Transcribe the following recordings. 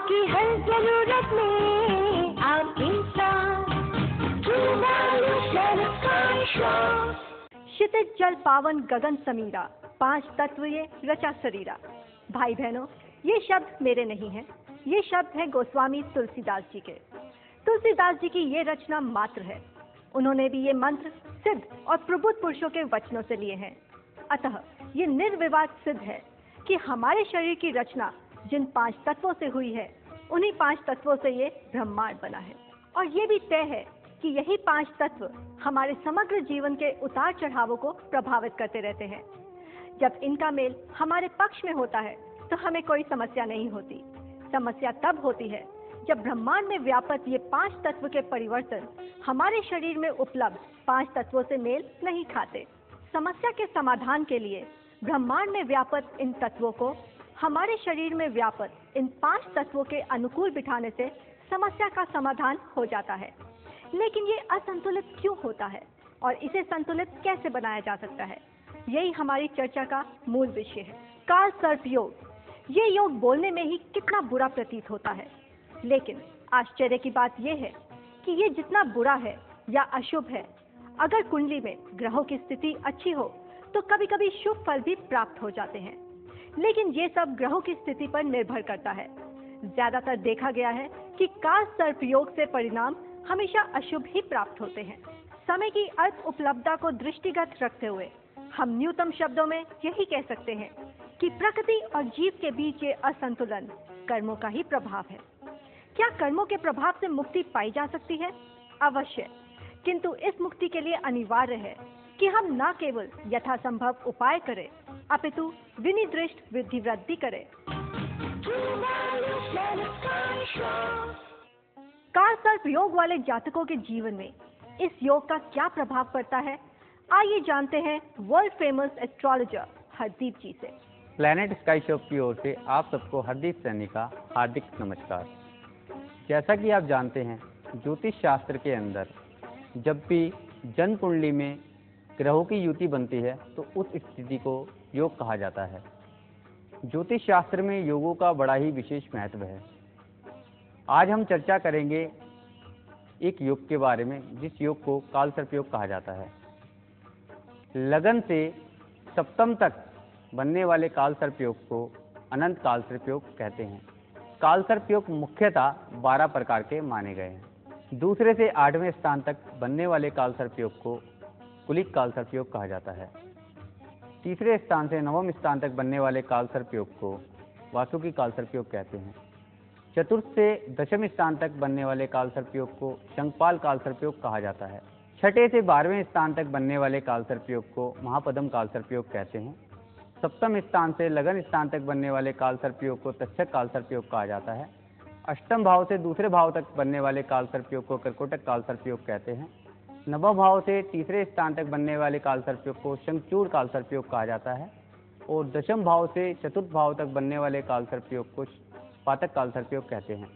आपकी हर जरूरत में आपके साथ क्षितिज जल पावन गगन समीरा, पांच तत्व ये रचा शरीरा। भाई बहनों, ये शब्द मेरे नहीं हैं, ये शब्द है गोस्वामी तुलसीदास जी के। तुलसीदास जी की ये रचना मात्र है। उन्होंने भी ये मंत्र सिद्ध और प्रबुद्ध पुरुषों के वचनों से लिए हैं। अतः ये निर्विवाद सिद्ध है कि हमारे शरीर की रचना जिन पांच तत्वों से हुई है, उन्हीं पांच तत्वों से ये ब्रह्मांड बना है। और ये भी तय है कि यही पांच तत्व हमारे समग्र जीवन के उतार चढ़ावों को प्रभावित करते रहते हैं। जब इनका मेल हमारे पक्ष में होता है तो हमें कोई समस्या नहीं होती। समस्या तब होती है जब ब्रह्मांड में व्याप्त ये पांच तत्व के परिवर्तन हमारे शरीर में उपलब्ध पांच तत्वों से मेल नहीं खाते। समस्या के समाधान के लिए ब्रह्मांड में व्याप्त इन तत्वों को हमारे शरीर में व्याप्त इन पांच तत्वों के अनुकूल बिठाने से समस्या का समाधान हो जाता है। लेकिन ये असंतुलित क्यों होता है और इसे संतुलित कैसे बनाया जा सकता है, यही हमारी चर्चा का मूल विषय है। काल सर्प योग। ये योग बोलने में ही कितना बुरा प्रतीत होता है, लेकिन आश्चर्य की बात यह है कि ये जितना बुरा है या अशुभ है, अगर कुंडली में ग्रहों की स्थिति अच्छी हो तो कभी कभी शुभ फल भी प्राप्त हो जाते हैं। लेकिन ये सब ग्रहों की स्थिति पर निर्भर करता है। ज्यादातर देखा गया है कि काल सर्प योग से परिणाम हमेशा अशुभ ही प्राप्त होते हैं। समय की अल्प उपलब्धता को दृष्टिगत रखते हुए हम न्यूनतम शब्दों में यही कह सकते हैं कि प्रकृति और जीव के बीच ये असंतुलन कर्मों का ही प्रभाव है। क्या कर्मों के प्रभाव से मुक्ति पाई जा सकती है? अवश्य, किंतु इस मुक्ति के लिए अनिवार्य है कि हम न केवल यथासंभव उपाय करें, अपितु विनिदृष्ट वृद्धि वृद्धि करें। काल सर्प योग वाले जातकों के जीवन में इस योग का क्या प्रभाव पड़ता है, आइए जानते हैं वर्ल्ड फेमस एस्ट्रोलॉजर हरदीप जी से। प्लैनेट स्काई शॉप की ओर से आप सबको हरदीप सैनी का हार्दिक नमस्कार। जैसा कि आप जानते हैं, ज्योतिष शास्त्र के अंदर जब भी जन्म कुंडली में ग्रहों की युति बनती है तो उस स्थिति को योग कहा जाता है। ज्योतिष शास्त्र में योगों का बड़ा ही विशेष महत्व है। आज हम चर्चा करेंगे एक योग के बारे में, जिस योग को काल सर्प योग कहा जाता है। लगन से सप्तम तक बनने वाले काल सर्प योग को अनंत काल सर्प योग कहते हैं। काल सर्प योग मुख्यतः 12 प्रकार के माने गए हैं। दूसरे से 8वें स्थान तक बनने वाले काल सर्प योग को कुलिक काल सर्प योग कहा जाता है। तीसरे स्थान से 9वें स्थान तक बनने वाले काल सर्प योग को वासुकी काल सर्प योग कहते हैं। चतुर्थ से 10वें स्थान तक बनने वाले काल सर्प योग को शंखपाल काल सर्प योग कहा जाता है। छठे से 12वें स्थान तक बनने वाले काल सर्प योग को महापद्म काल सर्प योग कहते हैं। सप्तम स्थान से लगन स्थान तक बनने वाले काल सर्प योग को तक्षक काल सर्प योग कहा जाता है। अष्टम भाव से दूसरे भाव तक बनने वाले काल सर्प योग को कर्कोटक काल सर्प योग कहते हैं। नवम भाव से तीसरे स्थान तक बनने वाले काल सर्प योग को शंखचूड़ काल सर्प योग कहा जाता है। और दशम भाव से चतुर्थ भाव तक बनने वाले काल सर्प योग को पातक काल सर्प योग कहते हैं।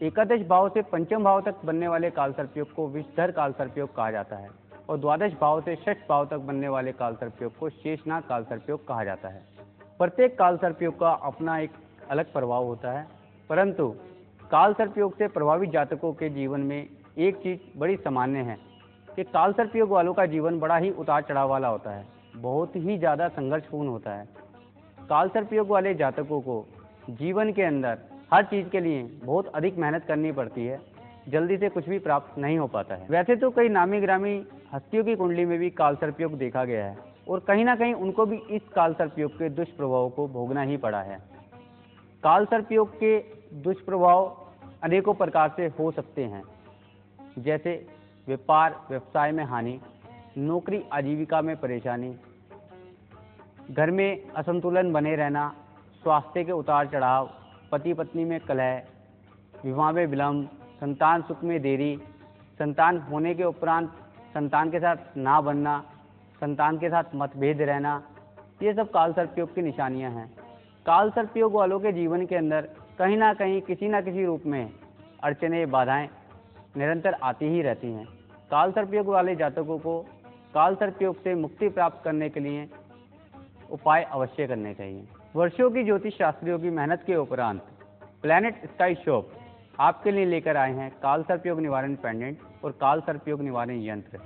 एकादश भाव से पंचम भाव तक बनने वाले काल सर्प योग को विषधर काल सर्प योग कहा जाता है। और द्वादश भाव से षष्ठ भाव तक बनने वाले काल सर्प योग को शेषनाग काल सर्प योग कहा जाता है। प्रत्येक काल सर्प योग का अपना एक अलग प्रभाव होता है, परंतु काल सर्प योग से प्रभावित जातकों के जीवन में एक चीज बड़ी सामान्य है कि काल सर्प योग वालों का जीवन बड़ा ही उतार चढ़ाव वाला होता है, बहुत ही ज़्यादा संघर्षपूर्ण होता है। काल सर्प योग वाले जातकों को जीवन के अंदर हर चीज़ के लिए बहुत अधिक मेहनत करनी पड़ती है, जल्दी से कुछ भी प्राप्त नहीं हो पाता है। वैसे तो कई नामी ग्रामी हस्तियों की कुंडली में भी काल सर्प योग देखा गया है और कहीं ना कहीं उनको भी इस काल सर्प योग के दुष्प्रभावों को भोगना ही पड़ा है। काल सर्प योग के दुष्प्रभाव अनेकों प्रकार से हो सकते हैं, जैसे व्यापार व्यवसाय में हानि, नौकरी आजीविका में परेशानी, घर में असंतुलन बने रहना, स्वास्थ्य के उतार चढ़ाव, पति पत्नी में कलह, विवाह में विलंब, संतान सुख में देरी, संतान होने के उपरांत संतान के साथ ना बनना, संतान के साथ मतभेद रहना, ये सब काल सर्प योग की निशानियां हैं। काल सर्प योग वालों के जीवन के अंदर कहीं ना कहीं किसी न किसी रूप में अड़चने बाधाएं निरंतर आती ही रहती हैं। काल सर्प योग वाले जातकों को काल सर्प योग से मुक्ति प्राप्त करने के लिए उपाय अवश्य करने चाहिए। वर्षों की ज्योतिष शास्त्रियों की मेहनत के उपरांत प्लैनेट स्काई शॉप आपके लिए लेकर आए हैं काल सर्प योग निवारण पेंडेंट और काल सर्प योग निवारण यंत्र।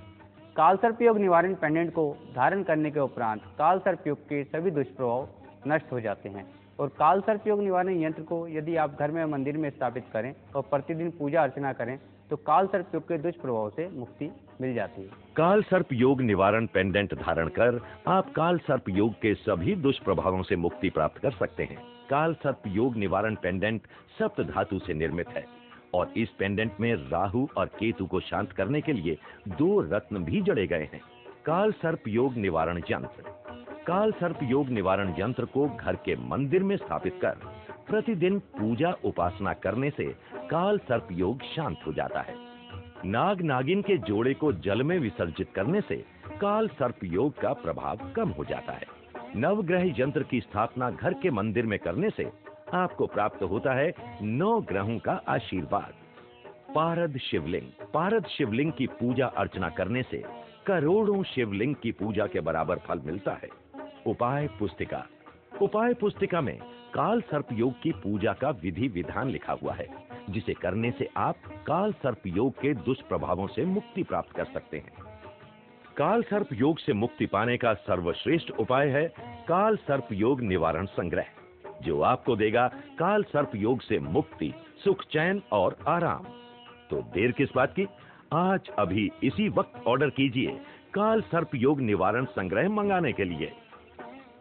काल सर्प योग निवारण पेंडेंट को धारण करने के उपरांत काल सर्प योग के सभी दुष्प्रभाव नष्ट हो जाते हैं और काल सर्प योग निवारण यंत्र को यदि आप घर में मंदिर में स्थापित करें और प्रतिदिन पूजा अर्चना करें तो काल सर्प योग के दुष्प्रभाव से मुक्ति मिल जाती है। काल सर्प योग निवारण पेंडेंट धारण कर आप काल सर्प योग के सभी दुष्प्रभावों से मुक्ति प्राप्त कर सकते हैं। काल सर्प योग निवारण पेंडेंट सप्त धातु से निर्मित है और इस पेंडेंट में राहु और केतु को शांत करने के लिए 2 रत्न भी जड़े गए हैं। काल सर्प योग निवारण यंत्र। काल सर्प योग निवारण यंत्र को घर के मंदिर में स्थापित कर प्रतिदिन पूजा उपासना करने से काल सर्प योग शांत हो जाता है। नाग नागिन के जोड़े को जल में विसर्जित करने से काल सर्प योग का प्रभाव कम हो जाता है। नवग्रह यंत्र की स्थापना घर के मंदिर में करने से आपको प्राप्त होता है 9 ग्रहों का आशीर्वाद। पारद शिवलिंग। पारद शिवलिंग की पूजा अर्चना करने से करोड़ों शिवलिंग की पूजा के बराबर फल मिलता है। उपाय पुस्तिका। उपाय पुस्तिका में काल सर्प योग की पूजा का विधि विधान लिखा हुआ है, जिसे करने से आप काल सर्प योग के दुष्प्रभावों से मुक्ति प्राप्त कर सकते हैं। काल सर्प योग से मुक्ति पाने का सर्वश्रेष्ठ उपाय है काल सर्प योग निवारण संग्रह, जो आपको देगा काल सर्प योग से मुक्ति, सुख, चैन और आराम। तो देर किस बात की, आज अभी इसी वक्त ऑर्डर कीजिए काल सर्प योग निवारण संग्रह मंगाने के लिए।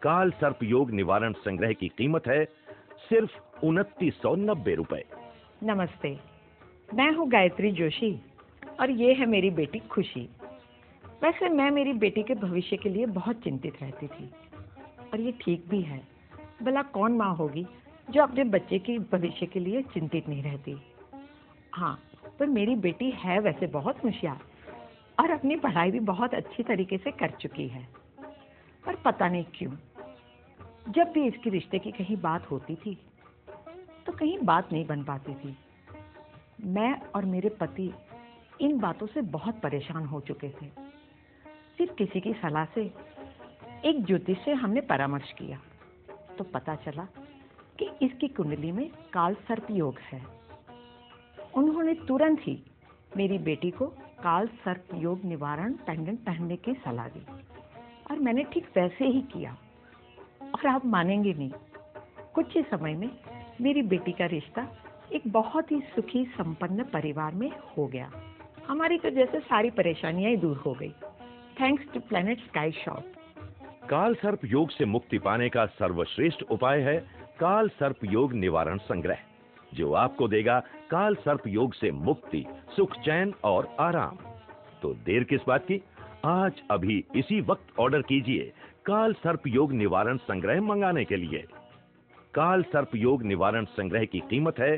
काल सर्प योग निवारण संग्रह की कीमत है सिर्फ 2990 रुपए। नमस्ते, मैं हूँ गायत्री जोशी और ये है मेरी बेटी खुशी। वैसे मैं मेरी बेटी के भविष्य के लिए बहुत चिंतित रहती थी और ये ठीक भी है। भला कौन माँ होगी जो अपने बच्चे के भविष्य के लिए चिंतित नहीं रहती। हाँ, पर मेरी बेटी है वैसे बहुत होशियार और अपनी पढ़ाई भी बहुत अच्छी तरीके से कर चुकी है, पर पता नहीं क्यों जब भी इसकी रिश्ते की कहीं बात होती थी तो कहीं बात नहीं बन पाती थी। मैं और मेरे पति इन बातों से बहुत परेशान हो चुके थे। फिर किसी की सलाह से एक ज्योतिष से हमने परामर्श किया तो पता चला कि इसकी कुंडली में काल सर्प योग है। उन्होंने तुरंत ही मेरी बेटी को काल सर्प योग निवारण पेंडेंट पहनने की सलाह दी और मैंने ठीक वैसे ही किया। और आप मानेंगे नहीं, कुछ ही समय में मेरी बेटी का रिश्ता एक बहुत ही सुखी संपन्न परिवार में हो गया। हमारी तो जैसे सारी परेशानियां ही दूर हो गई, thanks to planet sky shop. काल सर्प योग से मुक्ति पाने का सर्वश्रेष्ठ उपाय है काल सर्प योग निवारण संग्रह, जो आपको देगा काल सर्प योग से मुक्ति, सुख, चैन और आराम। तो देर किस बात की, आज अभी इसी वक्त ऑर्डर कीजिए काल सर्प योग निवारण संग्रह मंगाने के लिए। काल सर्प योग निवारण संग्रह की कीमत है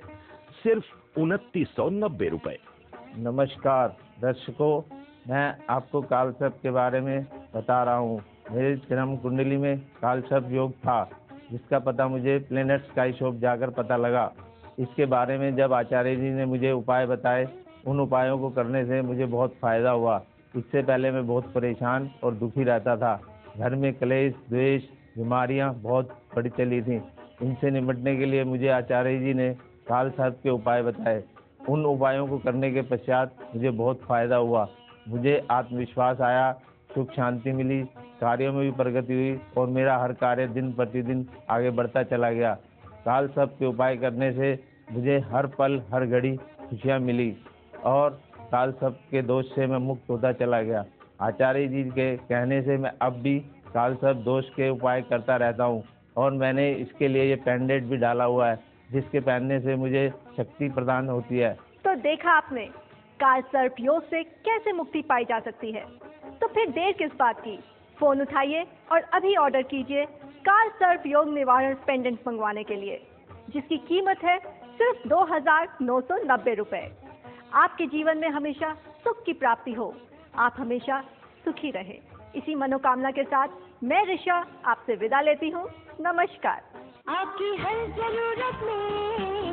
सिर्फ 2990 रुपए। नमस्कार दर्शकों, मैं आपको काल सर्प के बारे में बता रहा हूँ। मेरी जन्म कुंडली में काल सर्प योग था, जिसका पता मुझे प्लैनेट स्काई शॉप जाकर पता लगा। इसके बारे में जब आचार्य जी ने मुझे उपाय बताए, उन उपायों को करने से मुझे बहुत फ़ायदा हुआ। इससे पहले मैं बहुत परेशान और दुखी रहता था। घर में क्लेश, द्वेष, बीमारियां बहुत बड़ी चली थीं। इनसे निपटने के लिए मुझे आचार्य जी ने काल सर्प के उपाय बताए। उन उपायों को करने के पश्चात मुझे बहुत फ़ायदा हुआ। मुझे आत्मविश्वास आया, सुख शांति मिली, कार्यों में भी प्रगति हुई और मेरा हर कार्य दिन प्रतिदिन आगे बढ़ता चला गया। काल सर्प के उपाय करने से मुझे हर पल हर घड़ी खुशियाँ मिली और काल सर्प के दोष से मैं मुक्त होता चला गया। आचार्य जी के कहने से मैं अब भी काल सर्प दोष के उपाय करता रहता हूँ और मैंने इसके लिए ये पेंडेंट भी डाला हुआ है, जिसके पहनने से मुझे शक्ति प्रदान होती है। तो देखा आपने काल सर्प योग से कैसे मुक्ति पाई जा सकती है। तो फिर देर किस बात की, फोन उठाइए और अभी ऑर्डर कीजिए काल सर्प योग निवारण पेंडेंट मंगवाने के लिए, जिसकी कीमत है सिर्फ 2990 रुपए। आपके जीवन में हमेशा सुख की प्राप्ति हो, आप हमेशा सुखी रहे। इसी मनोकामना के साथ मैं ऋषा आपसे विदा लेती हूँ। नमस्कार। आपकी हर जरूरत में